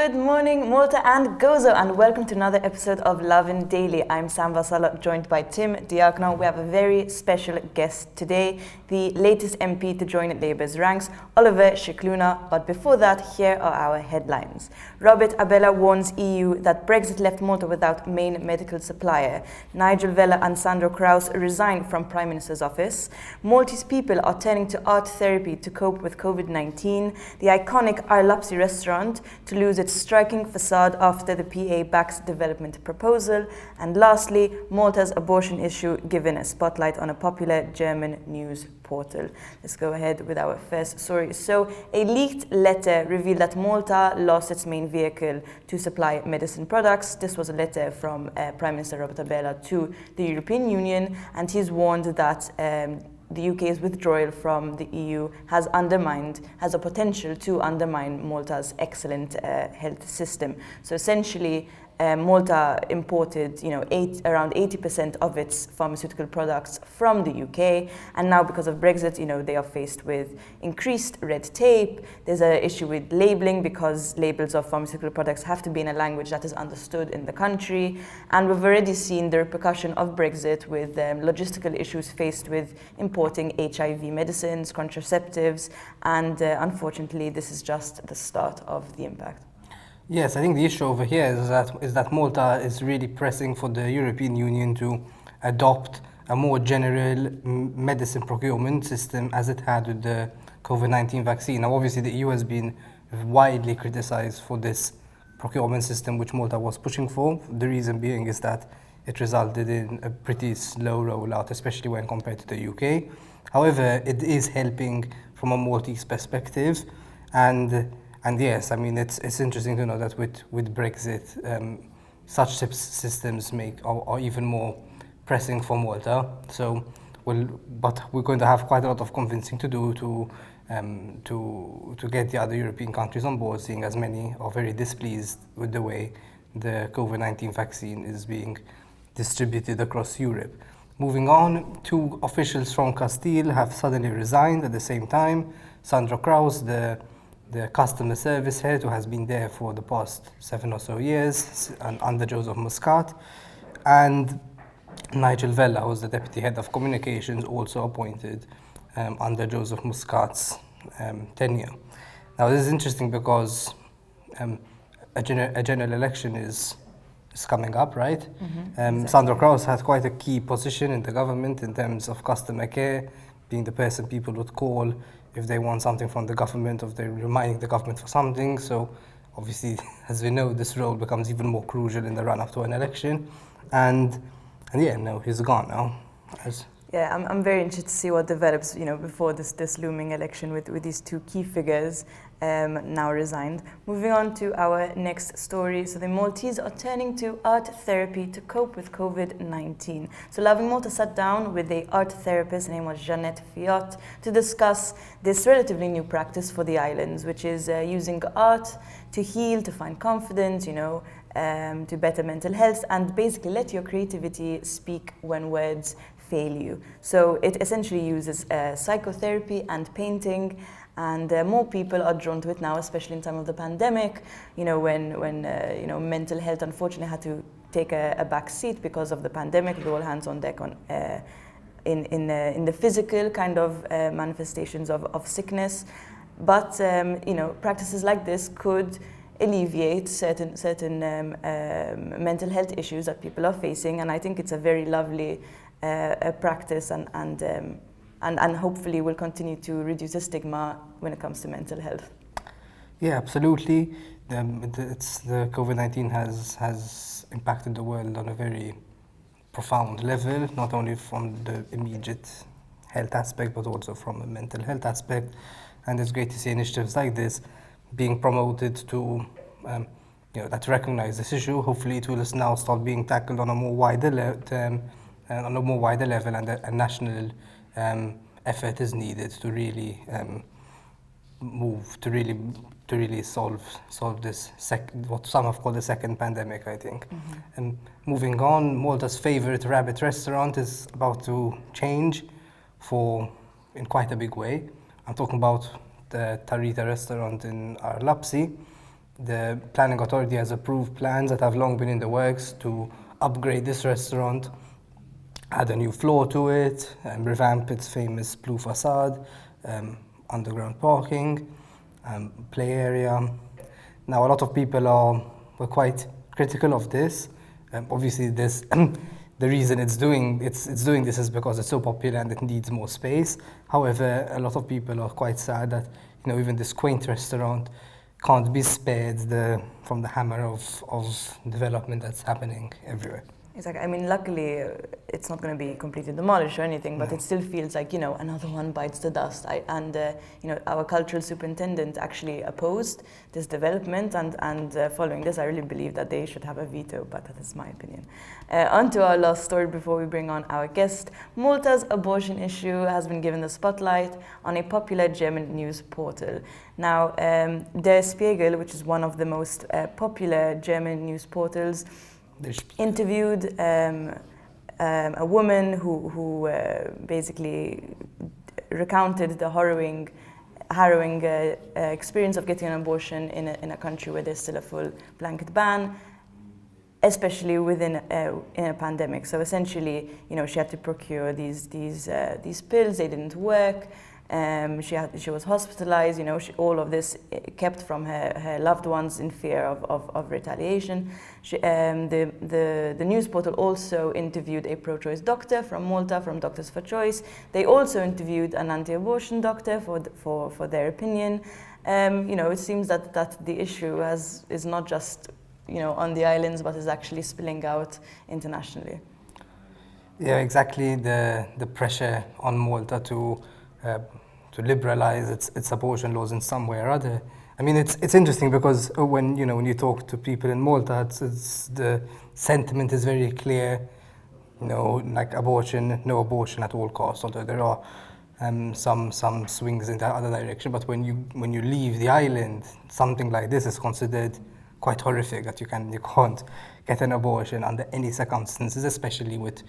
Good morning, Malta and Gozo, and welcome to another episode of Lovin Daily. I'm Sam Vasala, joined by Tim Diakono. We have a very special guest today, the latest MP to join Labour's ranks, Oliver Scicluna. But before that, here are our headlines. Robert Abela warns EU that Brexit left Malta without main medical supplier. Nigel Vella and Sandro Kraus resign from Prime Minister's office. Maltese people are turning to art therapy to cope with COVID-19. The iconic Arlapsi restaurant to lose its striking facade after the PA backs development proposal. And lastly, Malta's abortion issue given a spotlight on a popular German news portal. Let's go ahead with our first story. So, a leaked letter revealed that Malta lost its main vehicle to supply medicine products. This was a letter from Prime Minister Robert Abela to the European Union, and he's warned that the UK's withdrawal from the EU has a potential to undermine Malta's excellent health system. So essentially, Malta imported, around 80% of its pharmaceutical products from the UK, and now because of Brexit, they are faced with increased red tape. There's an issue with labeling because labels of pharmaceutical products have to be in a language that is understood in the country, and we've already seen the repercussion of Brexit with logistical issues faced with importing HIV medicines, contraceptives, and unfortunately, this is just the start of the impact. Yes, I think the issue over here is that Malta is really pressing for the European Union to adopt a more general medicine procurement system as it had with the COVID-19 vaccine. Now, obviously, the EU has been widely criticized for this procurement system which Malta was pushing for. The reason being is that it resulted in a pretty slow rollout, especially when compared to the UK. However, it is helping from a Maltese perspective, and yes, I mean, it's interesting to know that with Brexit, such systems are even more pressing for Malta. So, but we're going to have quite a lot of convincing to do to get the other European countries on board, seeing as many are very displeased with the way the COVID-19 vaccine is being distributed across Europe. Moving on, 2 officials from Castile have suddenly resigned at the same time. Sandro Kraus, the customer service head, who has been there for the past 7 or so years, and under Joseph Muscat, and Nigel Vella, who was the deputy head of communications, also appointed under Joseph Muscat's tenure. Now, this is interesting because a general election is coming up, right? Exactly. Sandro Kraus had quite a key position in the government in terms of customer care, being the person people would call if they want something from the government, or if they're reminding the government for something. So obviously, as we know, this role becomes even more crucial in the run-up to an election. And yeah, no, he's gone now. Yeah, I'm very interested to see what develops, before this looming election with these 2 key figures now resigned. Moving on to our next story. So the Maltese are turning to art therapy to cope with COVID-19. So Lovin Malta sat down with the art therapist, her name was Jeanette Fiot, to discuss this relatively new practice for the islands, which is using art to heal, to find confidence, to better mental health, and basically let your creativity speak when words fail you. So it essentially uses psychotherapy and painting, and more people are drawn to it now, especially in time of the pandemic, when mental health unfortunately had to take a back seat because of the pandemic, with all hands on deck on in the physical kind of manifestations of sickness. But practices like this could alleviate certain mental health issues that people are facing, and I think it's a very lovely practice, and hopefully will continue to reduce the stigma when it comes to mental health. Yeah, absolutely. The COVID-19 has impacted the world on a very profound level, not only from the immediate health aspect, but also from a mental health aspect. And it's great to see initiatives like this being promoted to, that recognize this issue. Hopefully, it will now start being tackled on a more wider level, and a national effort is needed to really to really solve this what some have called the second pandemic, I think. And moving on, Malta's favorite rabbit restaurant is about to change in quite a big way. I'm talking about the Tarita restaurant in Arlapsi. The planning authority has approved plans that have long been in the works to upgrade this restaurant, add a new floor to it, revamp its famous blue facade, underground parking, play area. Now, a lot of people were quite critical of this. Obviously, this the reason it's doing this is because it's so popular and it needs more space. However, a lot of people are quite sad that even this quaint restaurant can't be spared from the hammer of development that's happening everywhere. Exactly. I mean, luckily, it's not going to be completely demolished or anything, but it still feels like, another one bites the dust. Our cultural superintendent actually opposed this development, and following this, I really believe that they should have a veto, but that is my opinion. On to our last story before we bring on our guest. Malta's abortion issue has been given the spotlight on a popular German news portal. Now, Der Spiegel, which is one of the most popular German news portals, interviewed a woman who basically recounted the harrowing experience of getting an abortion in a country where there's still a full blanket ban, especially in a pandemic. So essentially, she had to procure these pills. They didn't work. She was hospitalized. All of this kept from her loved ones in fear of retaliation. The news portal also interviewed a pro-choice doctor from Malta, from Doctors for Choice. They also interviewed an anti-abortion doctor for their opinion. It seems that the issue is not just on the islands, but is actually spilling out internationally. Yeah, exactly. The pressure on Malta to liberalize its abortion laws in some way or other. I mean, it's interesting because when you talk to people in Malta, it's the sentiment is very clear. Like no abortion at all costs. Although there are some swings in the other direction, but when you leave the island, something like this is considered quite horrific. That you can't get an abortion under any circumstances, especially with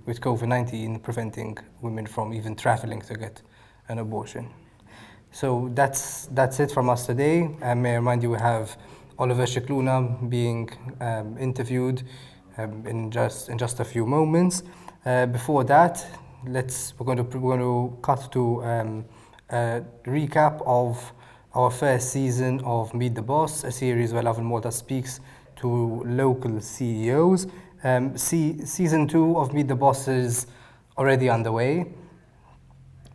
COVID-19 preventing women from even traveling to get an abortion. So that's it from us today. May I remind you we have Oliver Scicluna being interviewed in just a few moments. Before that, we're going to cut to a recap of our first season of Meet the Boss, a series where Lovin Malta speaks to local CEOs. Season 2 of Meet the Boss is already underway.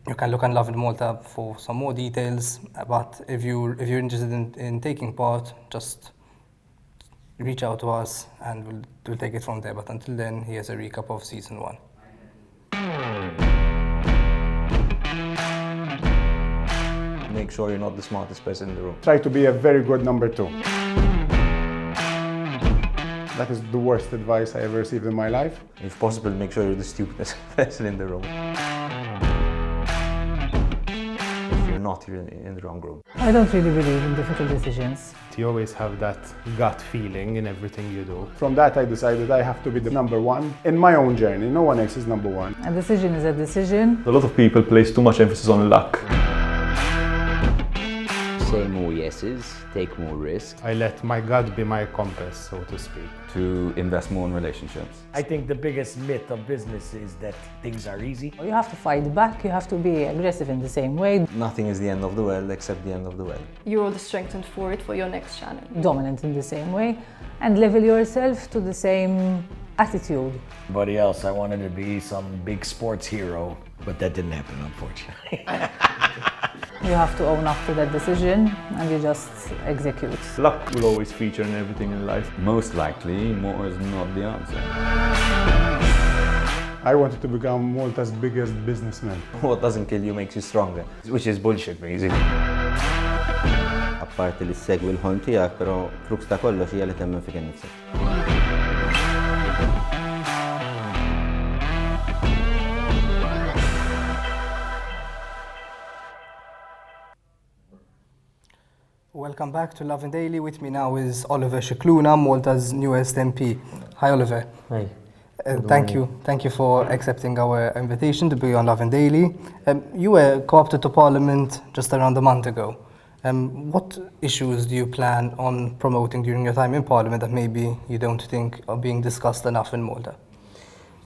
You can look on Lovin Malta for some more details, but if you're interested in taking part, just reach out to us and we'll take it from there. But until then, here's a recap of season 1. Make sure you're not the smartest person in the room. Try to be a very good number 2. That is the worst advice I ever received in my life. If possible, make sure you're the stupidest person in the room. If you're not, you're in the wrong room. I don't really believe in difficult decisions. You always have that gut feeling in everything you do. From that, I decided I have to be the number 1 in my own journey. No one else is number 1. A decision is a decision. A lot of people place too much emphasis on luck. Say more yeses, take more risks. I let my gut be my compass, so to speak. To invest more in relationships. I think the biggest myth of business is that things are easy. You have to fight back, you have to be aggressive in the same way. Nothing is the end of the world except the end of the world. You're the strengthened for it for your next channel. Dominant in the same way, and level yourself to the same attitude. Everybody else, I wanted to be some big sports hero, but that didn't happen, unfortunately. You have to own up to that decision and you just execute. Luck will always feature in everything in life. Most likely, more is not the answer. I wanted to become Malta's biggest businessman. What doesn't kill you makes you stronger. Which is bullshit, basically. Apparti li segwi l-ħolm tiegħek, però krux ta' kollox hija li temmen fik innifsek. Welcome back to Lovin Daily. With me now is Oliver Scicluna, Malta's newest MP. Hi, Oliver. Hi. Thank you for accepting our invitation to be on Lovin Daily. You were co-opted to Parliament just around a month ago. What issues do you plan on promoting during your time in Parliament that maybe you don't think are being discussed enough in Malta?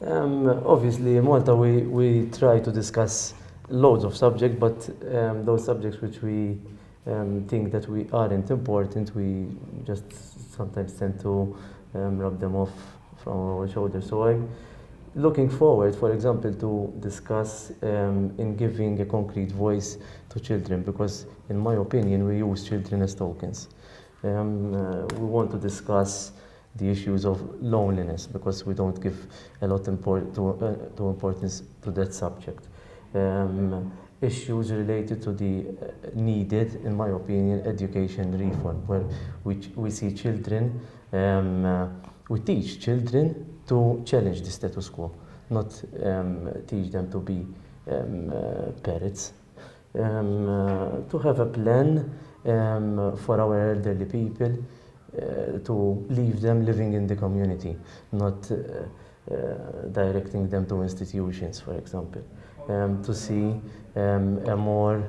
Obviously, in Malta, we try to discuss loads of subjects, but those subjects which we think that we aren't important, we just sometimes tend to rub them off from our shoulders. So I'm looking forward, for example, to discuss in giving a concrete voice to children, because in my opinion, we use children as tokens. We want to discuss the issues of loneliness, because we don't give a lot to importance to that subject. Issues related to the needed, in my opinion, education reform, where we see children, we teach children to challenge the status quo, not teach them to be parrots. To have a plan for our elderly people, to leave them living in the community, not directing them to institutions, for example. To see a more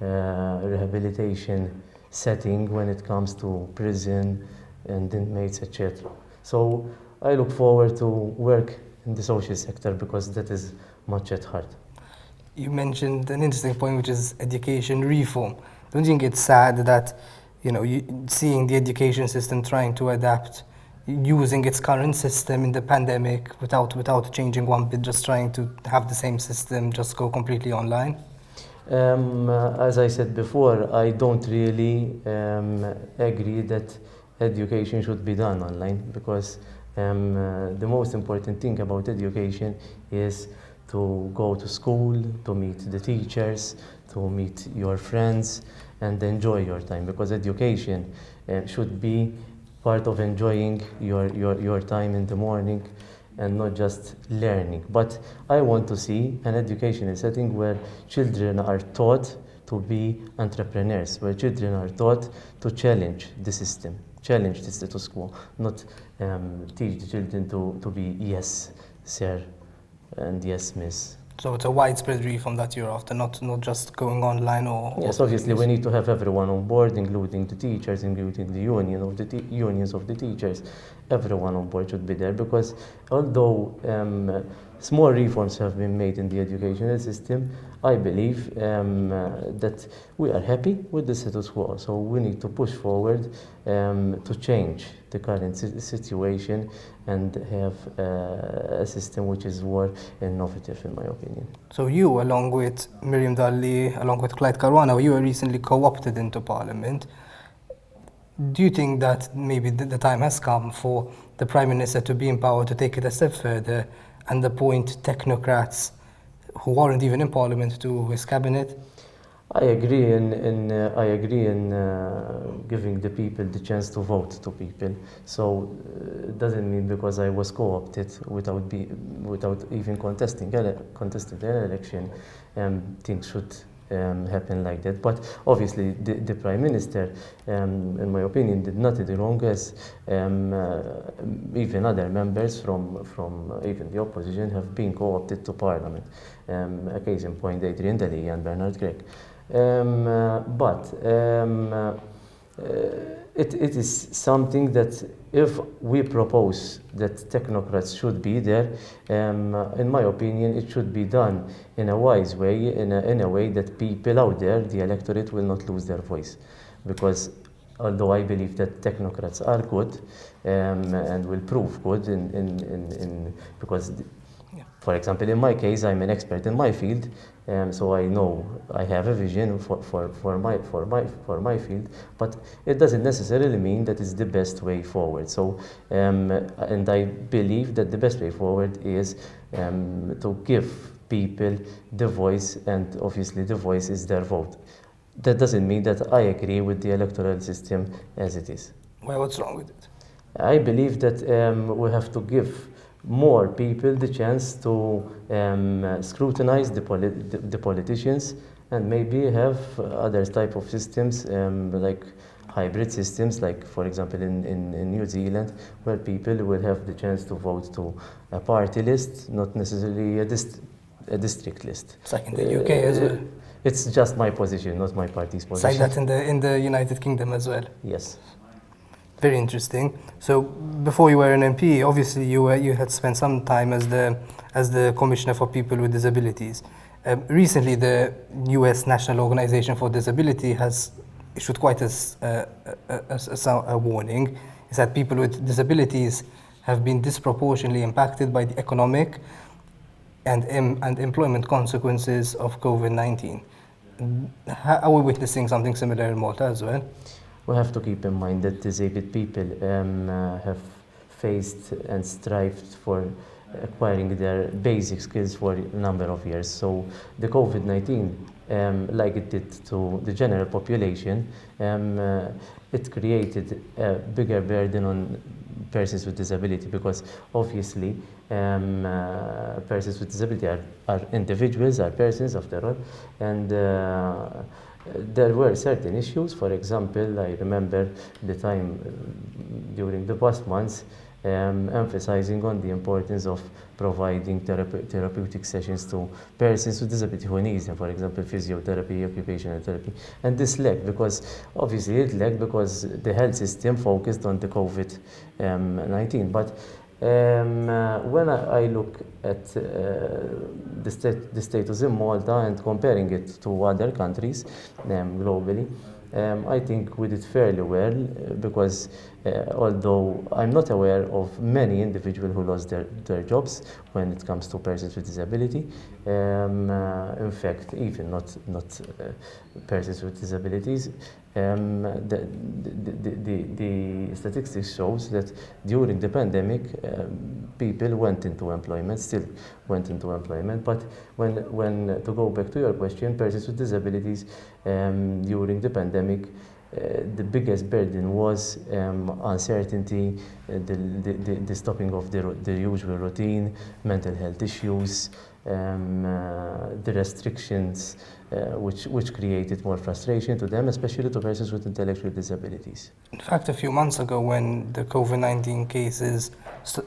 rehabilitation setting when it comes to prison and inmates, etc. So I look forward to work in the social sector, because that is much at heart. You mentioned an interesting point, which is education reform. Don't you think it's sad that, seeing the education system trying to adapt, using its current system in the pandemic without changing one bit, just trying to have the same system, just go completely online? As I said before, I don't really agree that education should be done online, because the most important thing about education is to go to school, to meet the teachers, to meet your friends, and enjoy your time, because education should be part of enjoying your time in the morning and not just learning. But I want to see an educational setting where children are taught to be entrepreneurs, where children are taught to challenge the system, challenge the status quo, not teach the children to be yes, sir, and yes, miss. So it's a widespread reform that you're after, not just going online or... Yes, obviously we need to have everyone on board, including the teachers, including the unions of the teachers. Everyone on board should be there, because although small reforms have been made in the educational system, I believe that we are happy with the status quo. So we need to push forward to change the current situation and have a system which is more innovative, in my opinion. So you, along with Miriam Dalli, along with Clyde Caruana, you were recently co-opted into Parliament. Do you think that maybe the time has come for the Prime Minister to be empowered to take it a step further and appoint technocrats who aren't even in Parliament to his cabinet? I agree in giving the people the chance to vote to people. So it doesn't mean because I was co-opted without even contesting an election, things should happen like that. But obviously the Prime Minister, in my opinion, did nothing wrong, as even other members from even the opposition have been co-opted to Parliament. A case in point, Adrian Daly and Bernard Gregg. It is something that if we propose that technocrats should be there, in my opinion, it should be done in a wise way, in a way that people out there, the electorate, will not lose their voice. Because although I believe that technocrats are good and will prove good because for example, in my case, I'm an expert in my field, so I know I have a vision for my field, but it doesn't necessarily mean that it's the best way forward. So, and I believe that the best way forward is to give people the voice, and obviously the voice is their vote. That doesn't mean that I agree with the electoral system as it is. Well, what's wrong with it? I believe that we have to give more people the chance to scrutinize the politicians, and maybe have other type of systems like hybrid systems, like for example in New Zealand, where people will have the chance to vote to a party list, not necessarily a district list. It's like in the UK as well. It's just my position, not my party's It's position. like that in the United Kingdom as well. Yes. Very interesting. So before you were an MP, obviously you had spent some time as the Commissioner for People with Disabilities. Recently, the U.S. National Organization for Disability has issued quite a warning. Is that people with disabilities have been disproportionately impacted by the economic and employment consequences of COVID-19. Are we witnessing something similar in Malta as well? We have to keep in mind that disabled people have faced and strived for acquiring their basic skills for a number of years. So the COVID-19, like it did to the general population, it created a bigger burden on persons with disability, because obviously persons with disability are individuals, are persons after all, and there were certain issues. For example, I remember the time during the past months emphasizing on the importance of providing therapeutic sessions to persons with disability who need them, for example, physiotherapy, occupational therapy. And this lacked because, obviously it lacked because the health system focused on the COVID-19. But when I look at the status in Malta and comparing it to other countries globally, I think we did fairly well because although I'm not aware of many individuals who lost their jobs when it comes to persons with disability, in fact, even not persons with disabilities, the statistics shows that during the pandemic, people went into employment, still went into employment. But when to go back to your question, persons with disabilities during the pandemic, the biggest burden was uncertainty, the stopping of the usual routine, mental health issues, the restrictions, which created more frustration to them, especially to persons with intellectual disabilities. In fact, a few months ago, when the COVID-19 cases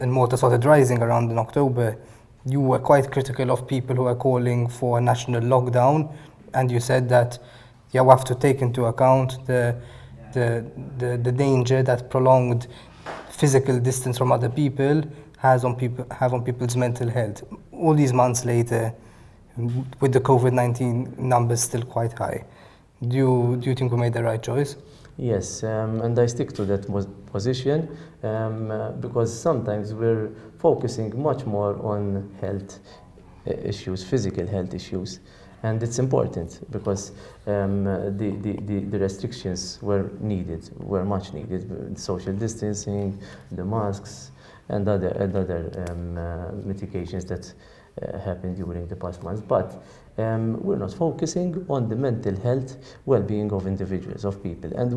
in Malta started rising around in October, you were quite critical of people who are calling for a national lockdown, and you said that you have to take into account the danger that prolonged physical distance from other people have on people's mental health. All these months later, with the COVID-19 numbers still quite high, do you think we made the right choice? Yes, and I stick to that position because sometimes we're focusing much more on health issues, physical health issues. And it's important because the restrictions were much needed. Social distancing, the masks, and other mitigations that happened during the past months. But we're not focusing on the mental health well-being of individuals, of people. And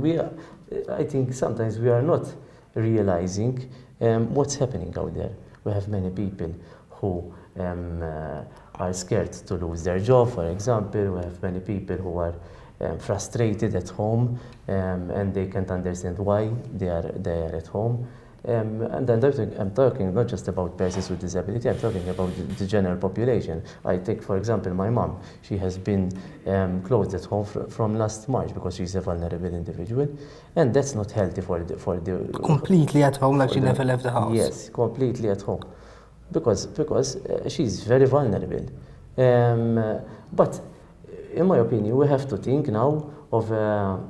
I think sometimes we are not realizing what's happening out there. We have many people who are scared to lose their job, for example. We have many people who are frustrated at home and they can't understand why they are at home. And then I'm talking not just about persons with disability, I'm talking about the general population. I take, for example, my mom. She has been closed at home from last March because she's a vulnerable individual, and that's not healthy for the completely at home, like she never left the house. Yes, completely at home, because she's very vulnerable. But in my opinion, we have to think now of a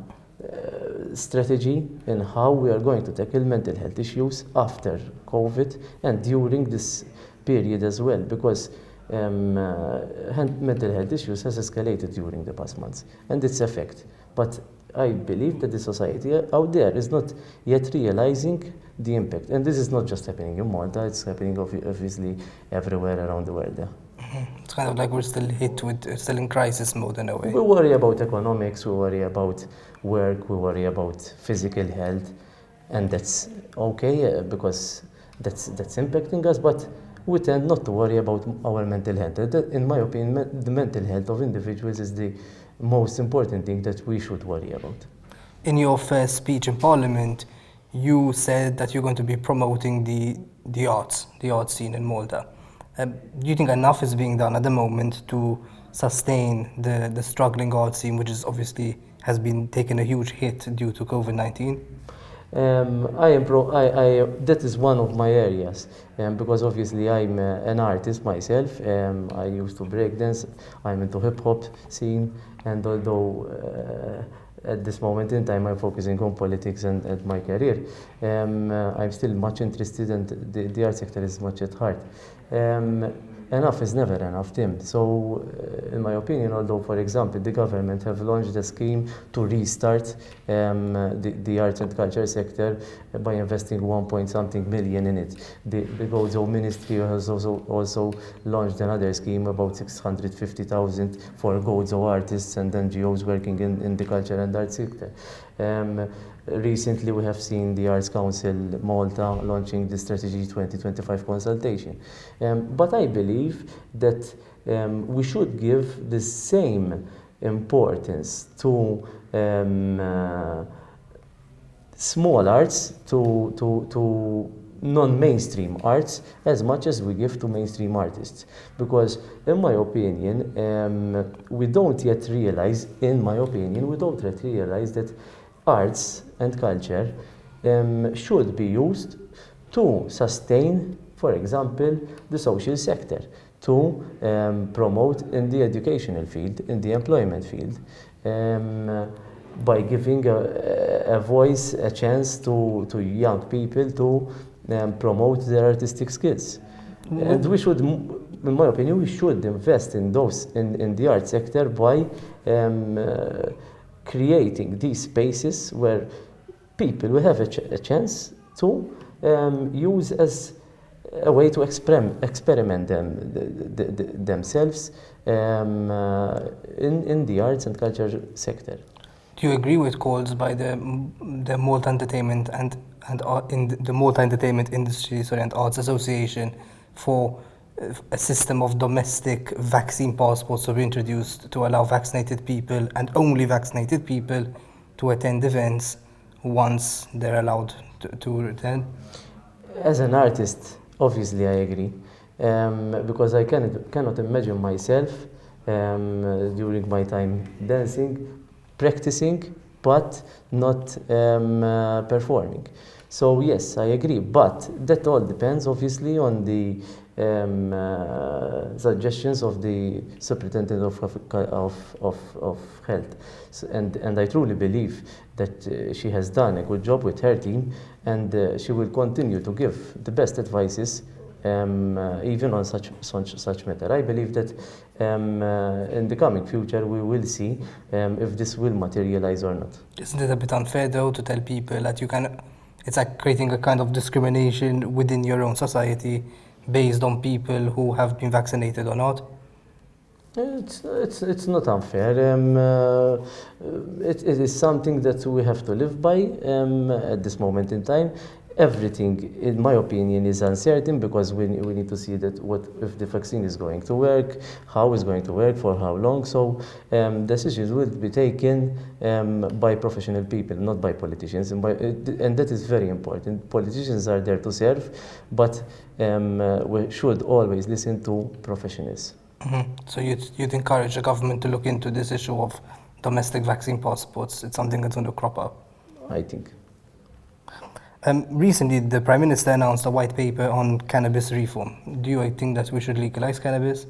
strategy in how we are going to tackle mental health issues after COVID and during this period as well, because mental health issues has escalated during the past months, and it's a fact. But I believe that the society out there is not yet realizing the impact. And this is not just happening in Malta, it's happening obviously everywhere around the world. It's kind of like we're still still in crisis mode in a way. We worry about economics, we worry about work, we worry about physical health, and that's okay because that's impacting us, but we tend not to worry about our mental health. In my opinion, the mental health of individuals is the most important thing that we should worry about. In your first speech in Parliament, you said that you're going to be promoting the arts scene in Malta. Do you think enough is being done at the moment to sustain the struggling art scene, which is obviously has been taking a huge hit due to COVID-19? That is one of my areas because obviously I'm an artist myself. I used to breakdance. I'm into hip hop scene, and although at this moment in time I'm focusing on politics and my career, I'm still much interested, and the art sector is much at heart. Enough is never enough, Tim. So, in my opinion, although, for example, the government have launched a scheme to restart the arts and culture sector by investing 1 point something million in it. The Gozo Ministry has also launched another scheme about 650,000 for Gozo artists and NGOs working in the culture and art sector. Recently, we have seen the Arts Council Malta launching the Strategy 2025 consultation. But I believe that we should give the same importance to small arts, to non-mainstream arts, as much as we give to mainstream artists. Because, in my opinion, we don't yet realize that arts and culture should be used to sustain, for example, the social sector, to promote in the educational field, in the employment field, by giving a voice, a chance to young people to promote their artistic skills. And we should, in my opinion, we should invest in the art sector by creating these spaces where people will have a chance to use as a way to experiment themselves in the arts and culture sector. Do you agree with calls by the Malta Entertainment and in the Malta Entertainment Industry and Arts Association for a system of domestic vaccine passports to be introduced to allow vaccinated people and only vaccinated people to attend events once they're allowed to attend? As an artist, obviously I agree, because I cannot imagine myself during my time dancing, practicing, but not performing. So yes, I agree, but that all depends obviously on the suggestions of the Superintendent of Health. So, and I truly believe that she has done a good job with her team, and she will continue to give the best advices even on such matter. I believe that in the coming future we will see if this will materialize or not. Isn't it a bit unfair though to tell people that you can, it's like creating a kind of discrimination within your own society based on people who have been vaccinated or not? It's not unfair. It is something that we have to live by at this moment in time. Everything, in my opinion, is uncertain because we need to see that what if the vaccine is going to work, how it's going to work, for how long. So decisions will be taken by professional people, not by politicians, and that is very important. Politicians are there to serve, but we should always listen to professionals. Mm-hmm. So you'd encourage the government to look into this issue of domestic vaccine passports? It's something that's going to crop up, I think. Recently, the Prime Minister announced a white paper on cannabis reform. Do you think that we should legalize cannabis?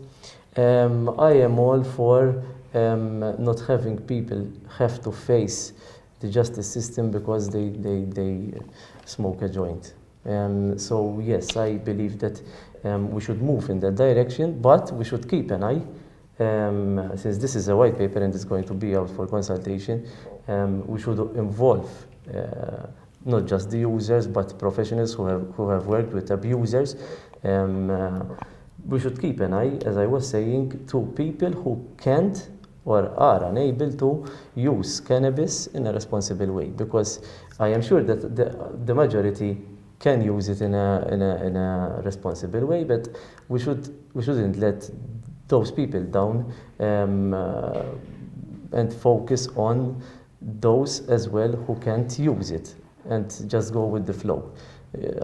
I am all for not having people have to face the justice system because they smoke a joint. So yes, I believe that we should move in that direction, but we should keep an eye. Since this is a white paper and it's going to be out for consultation, we should involve not just the users, but professionals who have worked with abusers. We should keep an eye, as I was saying, to people who can't or are unable to use cannabis in a responsible way, because I am sure that the majority can use it in a responsible way, but we shouldn't let those people down and focus on those as well who can't use it and just go with the flow.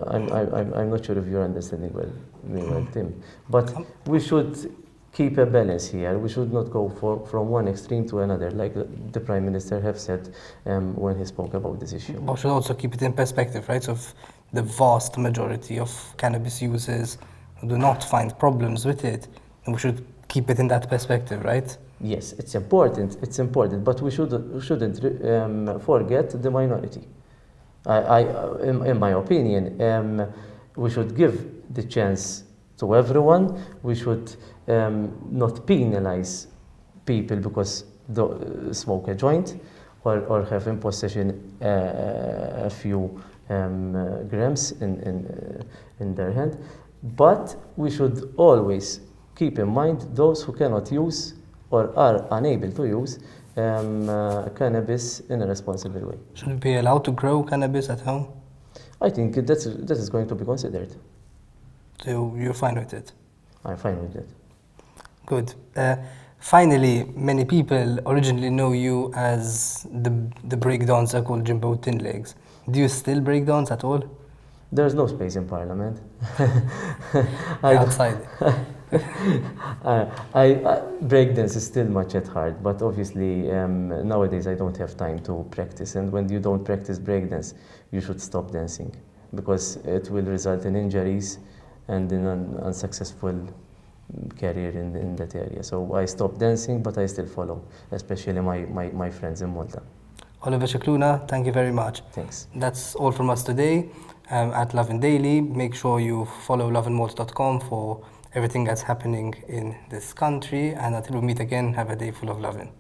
I'm not sure if you're understanding me well, Tim. But we should keep a balance here. We should not go from one extreme to another, like the Prime Minister have said when he spoke about this issue. But we should also keep it in perspective, right? So if the vast majority of cannabis users do not find problems with it, then we should keep it in that perspective, right? Yes, it's important, but we shouldn't forget the minority. In my opinion, we should give the chance to everyone. We should not penalize people because they smoke a joint or have in possession a few grams in their hand. But we should always keep in mind those who cannot use or are unable to use cannabis in a responsible way. Should we be allowed to grow cannabis at home? I think that is going to be considered. So you're fine with it? I'm fine with it. Good. Finally, many people originally know you as the breakdancer called Jimbo Tin Legs. Do you still breakdance at all? There's no space in Parliament. Outside. Breakdance is still much at heart, but obviously nowadays I don't have time to practice. And when you don't practice breakdance, you should stop dancing because it will result in injuries and in an unsuccessful career in that area. So I stopped dancing, but I still follow, especially my friends in Malta. Oliver Scicluna, thank you very much. Thanks. That's all from us today at Lovin Daily. Make sure you follow lovinmalta.com for everything that's happening in this country. And until we meet again, have a day full of lovin'.